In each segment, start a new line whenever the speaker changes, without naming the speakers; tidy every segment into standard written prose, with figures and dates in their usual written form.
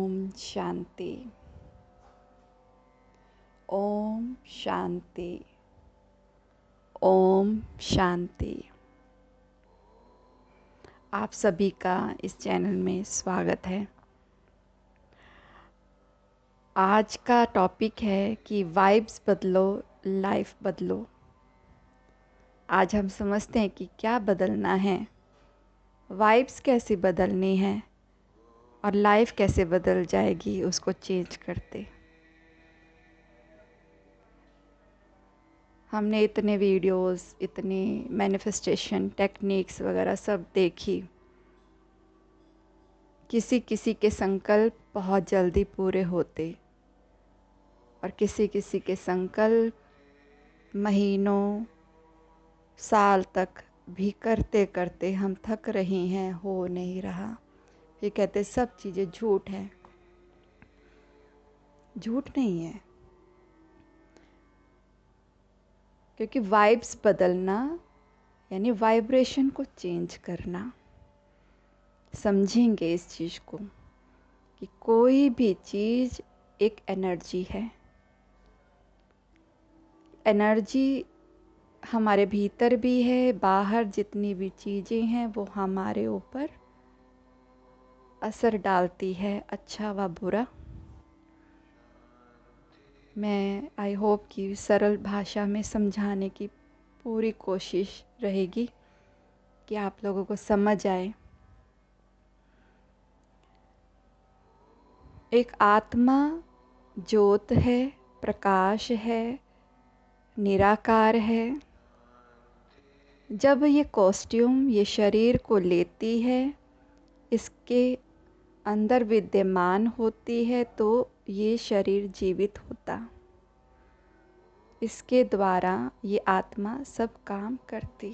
ओम शांति। ओम शांति। ओम शांति। आप सभी का इस चैनल में स्वागत है। आज का टॉपिक है कि वाइब्स बदलो, लाइफ बदलो। आज हम समझते हैं कि क्या बदलना है, वाइब्स कैसे बदलनी है और लाइफ कैसे बदल जाएगी उसको चेंज करते। हमने इतने वीडियोस, इतने मैनिफेस्टेशन टेक्निक्स वगैरह सब देखी। किसी किसी के संकल्प बहुत जल्दी पूरे होते और किसी किसी के संकल्प महीनों, साल तक भी करते करते हम थक रहे हैं, हो नहीं रहा। ये कहते सब चीज़ें झूठ है। झूठ नहीं है, क्योंकि वाइब्स बदलना यानी वाइब्रेशन को चेंज करना। समझेंगे इस चीज़ को कि कोई भी चीज़ एक एनर्जी है। एनर्जी हमारे भीतर भी है, बाहर जितनी भी चीज़ें हैं वो हमारे ऊपर असर डालती है, अच्छा व बुरा। मैं आई होप कि सरल भाषा में समझाने की पूरी कोशिश रहेगी कि आप लोगों को समझ आए। एक आत्मा ज्योत है, प्रकाश है, निराकार है। जब ये कॉस्ट्यूम ये शरीर को लेती है, इसके अंदर विद्यमान होती है, तो ये शरीर जीवित होता। इसके द्वारा ये आत्मा सब काम करती।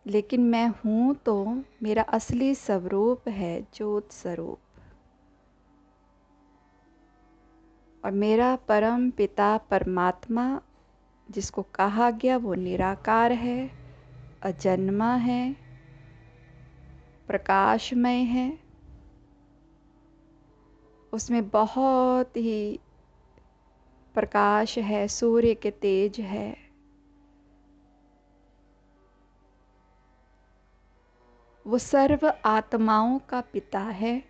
लेकिन मैं हूँ तो मेरा असली स्वरूप है ज्योत स्वरूप, और मेरा परम पिता परमात्मा जिसको कहा गया वो निराकार है, अजन्मा है, प्रकाशमय है। उसमें बहुत ही प्रकाश है, सूर्य के तेज है। वो सर्व आत्माओं का पिता है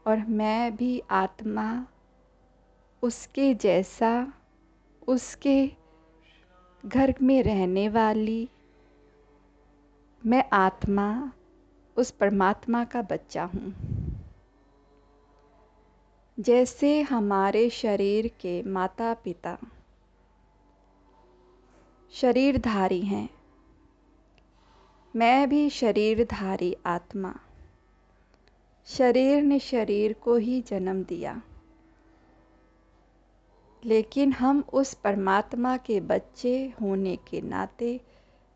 और मैं भी आत्मा, उसके जैसा, उसके घर में रहने वाली। मैं आत्मा उस परमात्मा का बच्चा हूँ। जैसे हमारे शरीर के माता पिता शरीरधारी हैं, मैं भी शरीरधारी आत्मा। शरीर ने शरीर को ही जन्म दिया, लेकिन हम उस परमात्मा के बच्चे होने के नाते,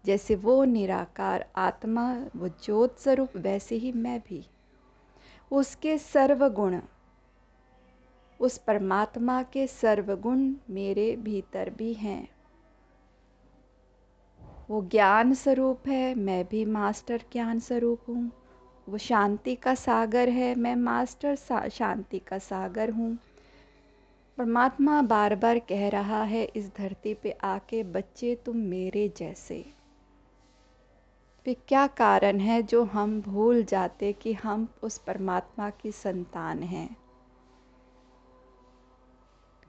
जैसे वो निराकार आत्मा, वो ज्योत स्वरूप, वैसे ही मैं भी उसके सर्वगुण, उस परमात्मा के सर्वगुण मेरे भीतर भी हैं। वो ज्ञान स्वरूप है, मैं भी मास्टर ज्ञान स्वरूप हूँ। वो शांति का सागर है, मैं मास्टर शांति का सागर हूँ। परमात्मा बार बार कह रहा है इस धरती पे आके, बच्चे तुम मेरे जैसे। फिर क्या कारण है जो हम भूल जाते कि हम उस परमात्मा की संतान हैं?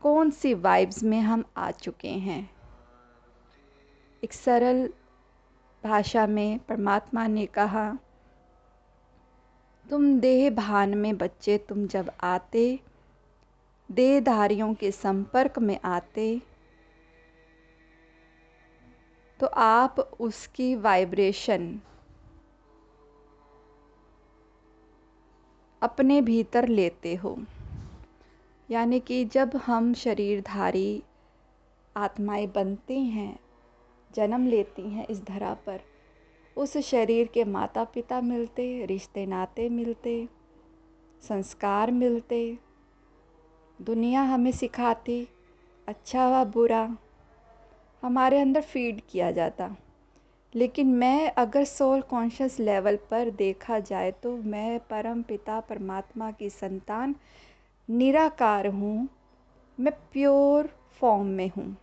कौन सी वाइब्स में हम आ चुके हैं? एक सरल भाषा में परमात्मा ने कहा, तुम देह भान में बच्चे, तुम जब आते, देहधारियों के संपर्क में आते, तो आप उसकी वाइब्रेशन अपने भीतर लेते हो। यानी कि जब हम शरीरधारी आत्माएं बनते हैं, जन्म लेती हैं इस धरा पर, उस शरीर के माता पिता मिलते, रिश्ते नाते मिलते, संस्कार मिलते, दुनिया हमें सिखाती, अच्छा व बुरा हमारे अंदर फीड किया जाता। लेकिन मैं अगर सोल कॉन्शियस लेवल पर देखा जाए तो मैं परम पिता परमात्मा की संतान निराकार हूँ। मैं प्योर फॉर्म में हूँ।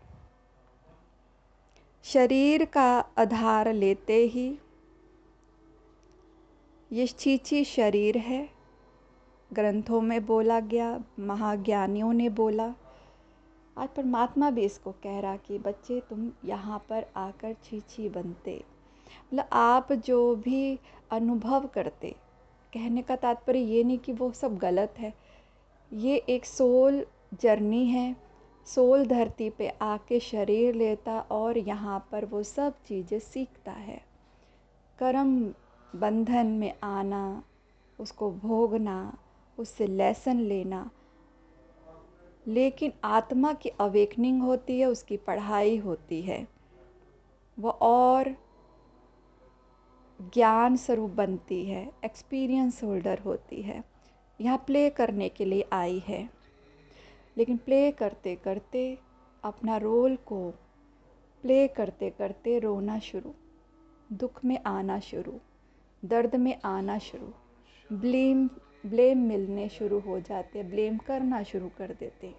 शरीर का आधार लेते ही ये छीछी शरीर है, ग्रंथों में बोला गया, महाज्ञानियों ने बोला। आज परमात्मा भी इसको कह रहा कि बच्चे तुम यहाँ पर आकर छीछी बनते, मतलब आप जो भी अनुभव करते, कहने का तात्पर्य ये नहीं कि वो सब गलत है। ये एक सोल जर्नी है। सोल धरती पे आके शरीर लेता और यहाँ पर वो सब चीज़ें सीखता है। कर्म बंधन में आना, उसको भोगना, उससे लेसन लेना। लेकिन आत्मा की अवेकनिंग होती है, उसकी पढ़ाई होती है, वो और ज्ञान स्वरूप बनती है, एक्सपीरियंस होल्डर होती है। यहाँ प्ले करने के लिए आई है, लेकिन प्ले करते करते अपना रोल को प्ले करते करते रोना शुरू, दुख में आना शुरू, दर्द में आना शुरू, ब्लेम मिलने शुरू हो जाते, ब्लेम करना शुरू कर देते,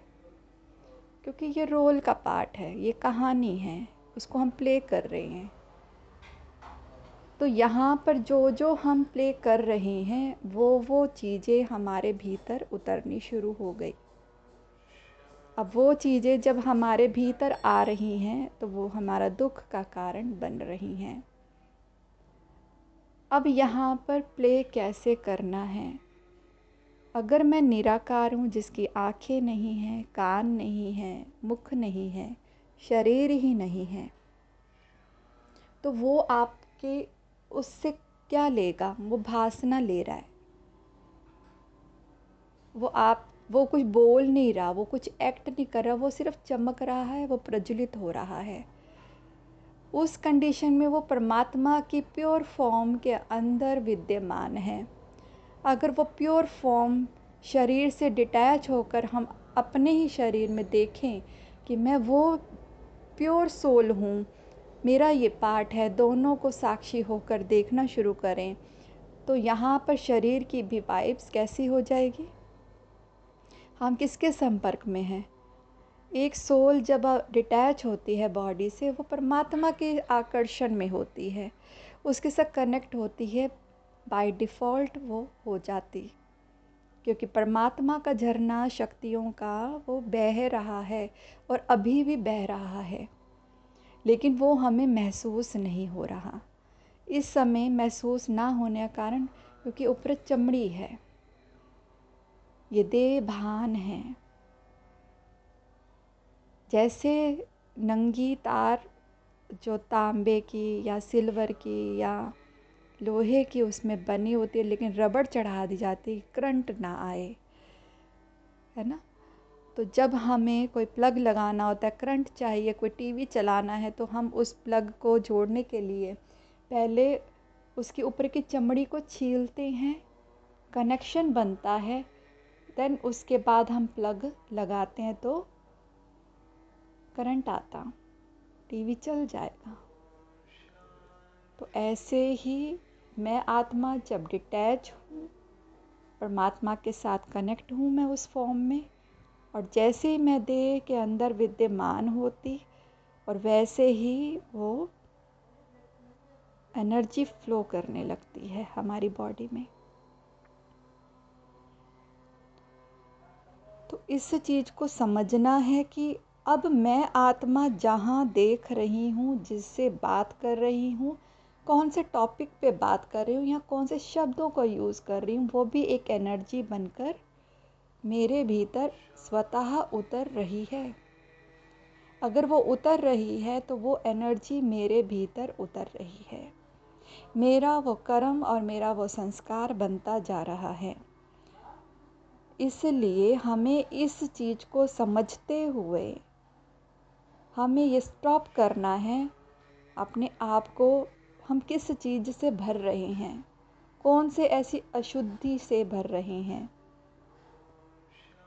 क्योंकि ये रोल का पार्ट है, ये कहानी है, उसको हम प्ले कर रहे हैं। तो यहाँ पर जो जो हम प्ले कर रहे हैं वो चीज़ें हमारे भीतर उतरनी शुरू हो गई। अब वो चीज़ें जब हमारे भीतर आ रही हैं तो वो हमारा दुख का कारण बन रही हैं। अब यहाँ पर प्ले कैसे करना है? अगर मैं निराकार हूँ, जिसकी आँखें नहीं हैं, कान नहीं हैं, मुख नहीं है, शरीर ही नहीं है, तो वो आपके उससे क्या लेगा? वो भासना ले रहा है। वो कुछ बोल नहीं रहा, वो कुछ एक्ट नहीं कर रहा, वो सिर्फ चमक रहा है, वो प्रज्वलित हो रहा है। उस कंडीशन में वो परमात्मा की प्योर फॉर्म के अंदर विद्यमान है। अगर वो प्योर फॉर्म शरीर से डिटैच होकर हम अपने ही शरीर में देखें कि मैं वो प्योर सोल हूँ, मेरा ये पार्ट है, दोनों को साक्षी होकर देखना शुरू करें, तो यहाँ पर शरीर की भी वाइब्स कैसी हो जाएगी? हम किसके संपर्क में हैं? एक सोल जब डिटैच होती है बॉडी से, वो परमात्मा के आकर्षण में होती है, उसके साथ कनेक्ट होती है, बाय डिफ़ॉल्ट वो हो जाती, क्योंकि परमात्मा का झरना शक्तियों का वो बह रहा है और अभी भी बह रहा है, लेकिन वो हमें महसूस नहीं हो रहा। इस समय महसूस ना होने का कारण क्योंकि ऊपर चमड़ी है, ये देह भान है। जैसे नंगी तार जो तांबे की या सिल्वर की या लोहे की उसमें बनी होती है, लेकिन रबड़ चढ़ा दी जाती, करंट ना आए, है ना। तो जब हमें कोई प्लग लगाना होता है, करंट चाहिए, कोई टीवी चलाना है, तो हम उस प्लग को जोड़ने के लिए पहले उसके ऊपर की चमड़ी को छीलते हैं, कनेक्शन बनता है, देन उसके बाद हम प्लग लगाते हैं तो करंट आता, टीवी चल जाएगा। तो ऐसे ही मैं आत्मा जब डिटैच हूँ, परमात्मा के साथ कनेक्ट हूँ मैं उस फॉर्म में, और जैसे ही मैं देह के अंदर विद्यमान होती और वैसे ही वो एनर्जी फ्लो करने लगती है हमारी बॉडी में। तो इस चीज़ को समझना है कि अब मैं आत्मा जहाँ देख रही हूँ, जिससे बात कर रही हूँ, कौन से टॉपिक पे बात कर रही हूँ या कौन से शब्दों को यूज़ कर रही हूँ, वो भी एक एनर्जी बनकर मेरे भीतर स्वतः उतर रही है। अगर वो उतर रही है तो वो एनर्जी मेरे भीतर उतर रही है, मेरा वो कर्म और मेरा वो संस्कार बनता जा रहा है। इसलिए हमें इस चीज़ को समझते हुए हमें ये स्टॉप करना है अपने आप को, हम किस चीज़ से भर रहे हैं, कौन से ऐसी अशुद्धि से भर रहे हैं।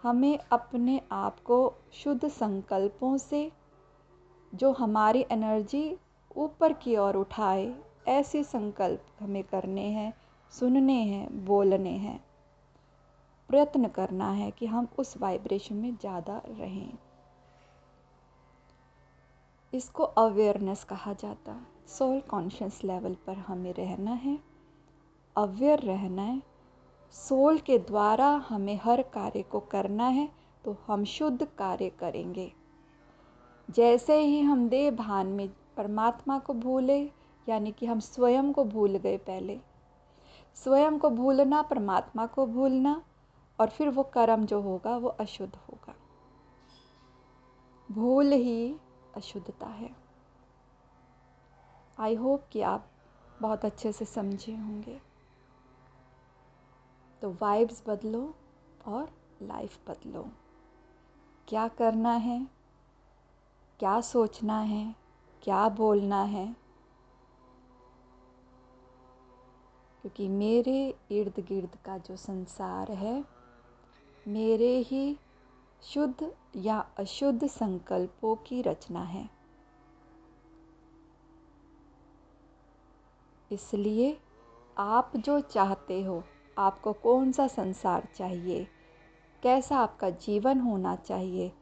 हमें अपने आप को शुद्ध संकल्पों से, जो हमारी एनर्जी ऊपर की ओर उठाए, ऐसे संकल्प हमें करने हैं, सुनने हैं, बोलने हैं। प्रयत्न करना है कि हम उस वाइब्रेशन में ज़्यादा रहें। इसको अवेयरनेस कहा जाता है। सोल कॉन्शियस लेवल पर हमें रहना है, अवेयर रहना है। सोल के द्वारा हमें हर कार्य को करना है, तो हम शुद्ध कार्य करेंगे। जैसे ही हम देह भान में परमात्मा को भूले, यानी कि हम स्वयं को भूल गए, पहले स्वयं को भूलना, परमात्मा को भूलना, और फिर वो कर्म जो होगा वो अशुद्ध होगा। भूल ही अशुद्धता है। आई होप कि आप बहुत अच्छे से समझे होंगे। तो वाइब्स बदलो और लाइफ बदलो। क्या करना है, क्या सोचना है, क्या बोलना है, क्योंकि मेरे इर्द गिर्द का जो संसार है, मेरे ही शुद्ध या अशुद्ध संकल्पों की रचना है। इसलिए आप जो चाहते हो, आपको कौन सा संसार चाहिए, कैसा आपका जीवन होना चाहिए,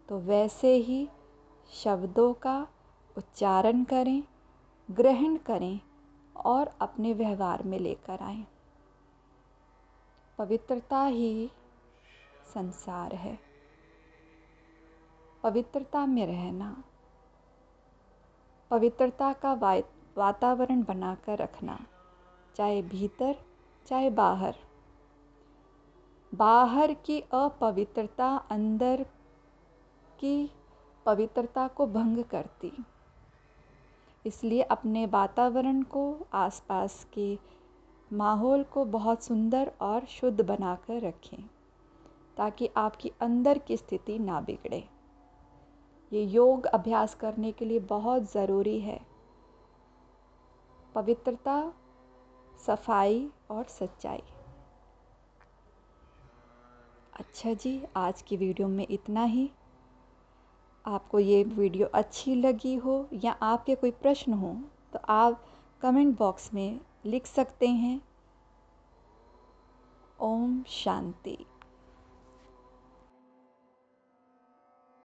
तो वैसे ही शब्दों का उच्चारण करें, ग्रहण करें और अपने व्यवहार में लेकर आएं। पवित्रता ही संसार है। पवित्रता में रहना, पवित्रता का वातावरण बनाकर रखना, चाहे भीतर चाहे बाहर। बाहर की अपवित्रता अंदर की पवित्रता को भंग करती। इसलिए अपने वातावरण को, आसपास के माहौल को बहुत सुंदर और शुद्ध बनाकर रखें, ताकि आपकी अंदर की स्थिति ना बिगड़े। ये योग अभ्यास करने के लिए बहुत ज़रूरी है। पवित्रता, सफाई और सच्चाई। अच्छा जी, आज की वीडियो में इतना ही। आपको ये वीडियो अच्छी लगी हो या आपके कोई प्रश्न हो, तो आप कमेंट बॉक्स में लिख सकते हैं। ओम शांति।